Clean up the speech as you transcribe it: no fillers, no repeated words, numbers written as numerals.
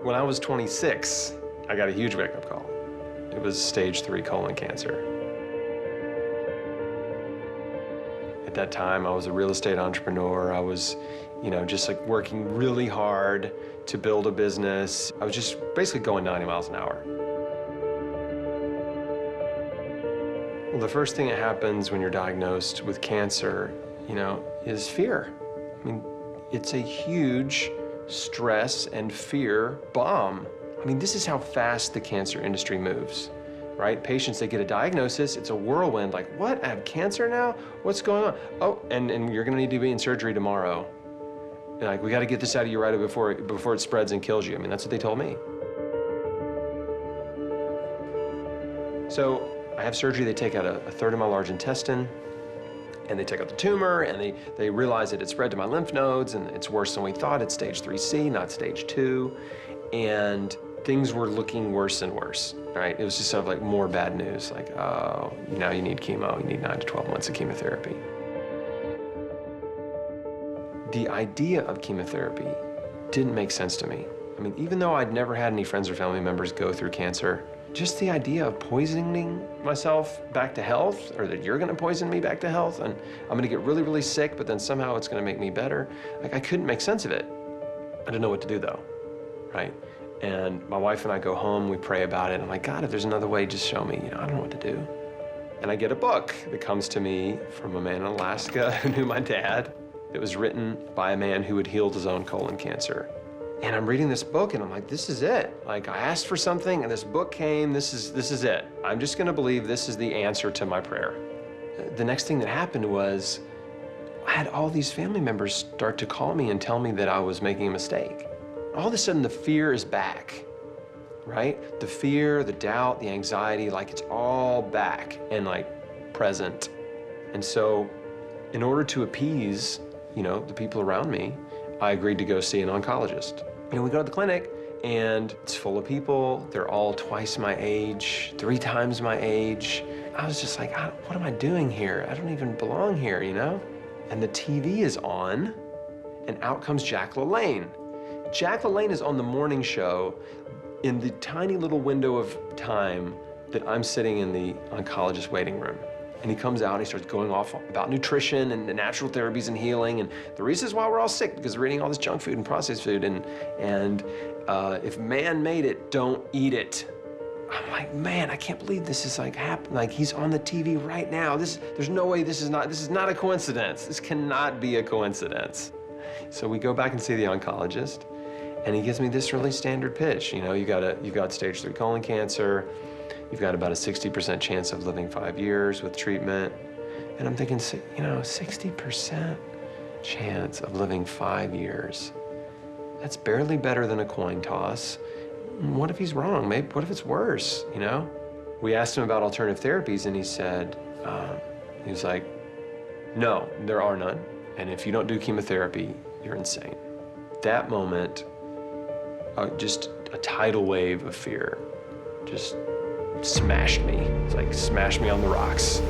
When I was 26, I got a huge wake-up call. It was stage 3 colon cancer. At that time, I was a real estate entrepreneur. I was, just like working really hard to build a business. I was just basically going 90 miles an hour. Well, the first thing that happens when you're diagnosed with cancer, is fear. I mean, it's a huge stress and fear bomb. I mean, this is how fast the cancer industry moves, right? Patients, they get a diagnosis, it's a whirlwind, like, what, I have cancer now? What's going on? Oh, and you're gonna need to be in surgery tomorrow. And like, we gotta get this out of you right before it spreads and kills you. I mean, that's what they told me. So I have surgery, they take out a third of my large intestine, and they take out the tumor, and they realize that it spread to my lymph nodes, and it's worse than we thought. It's stage 3C, not stage 2. And things were looking worse and worse, right? It was just sort of like more bad news, like, oh, now you need chemo, you need 9 to 12 months of chemotherapy. The idea of chemotherapy didn't make sense to me. I mean, even though I'd never had any friends or family members go through cancer, just the idea of poisoning myself back to health, or that you're gonna poison me back to health, and I'm gonna get really, really sick, but then somehow it's gonna make me better, like, I couldn't make sense of it. I didn't know what to do, though, right? And my wife and I go home, we pray about it. I'm like, God, if there's another way, just show me, I don't know what to do. And I get a book that comes to me from a man in Alaska who knew my dad. It was written by a man who had healed his own colon cancer. And I'm reading this book, and I'm like, this is it. Like, I asked for something, and this book came, this is it. I'm just gonna believe this is the answer to my prayer. The next thing that happened was, I had all these family members start to call me and tell me that I was making a mistake. All of a sudden, the fear is back, right? The fear, the doubt, the anxiety, like, it's all back and, like, present. And so, in order to appease, the people around me, I agreed to go see an oncologist. We go to the clinic, and it's full of people. They're all twice my age, 3 times my age. I was just like, what am I doing here? I don't even belong here, And the TV is on, and out comes Jack LaLanne. Jack LaLanne is on the morning show in the tiny little window of time that I'm sitting in the oncologist waiting room. And he comes out and he starts going off about nutrition and the natural therapies and healing and the reasons why we're all sick, because we're eating all this junk food and processed food, and if man made it, don't eat it. I'm like, man, I can't believe this is like happening. Like, he's on the TV right now. There's no way this is not a coincidence. This cannot be a coincidence. So we go back and see the oncologist, and he gives me this really standard pitch. You've got stage 3 colon cancer. You've got about a 60% chance of living 5 years with treatment. And I'm thinking, 60% chance of living 5 years. That's barely better than a coin toss. What if he's wrong? Maybe, what if it's worse, We asked him about alternative therapies, and he said, he was like, no, there are none. And if you don't do chemotherapy, you're insane. That moment, just a tidal wave of fear just smashed me. It's like smashed me on the rocks.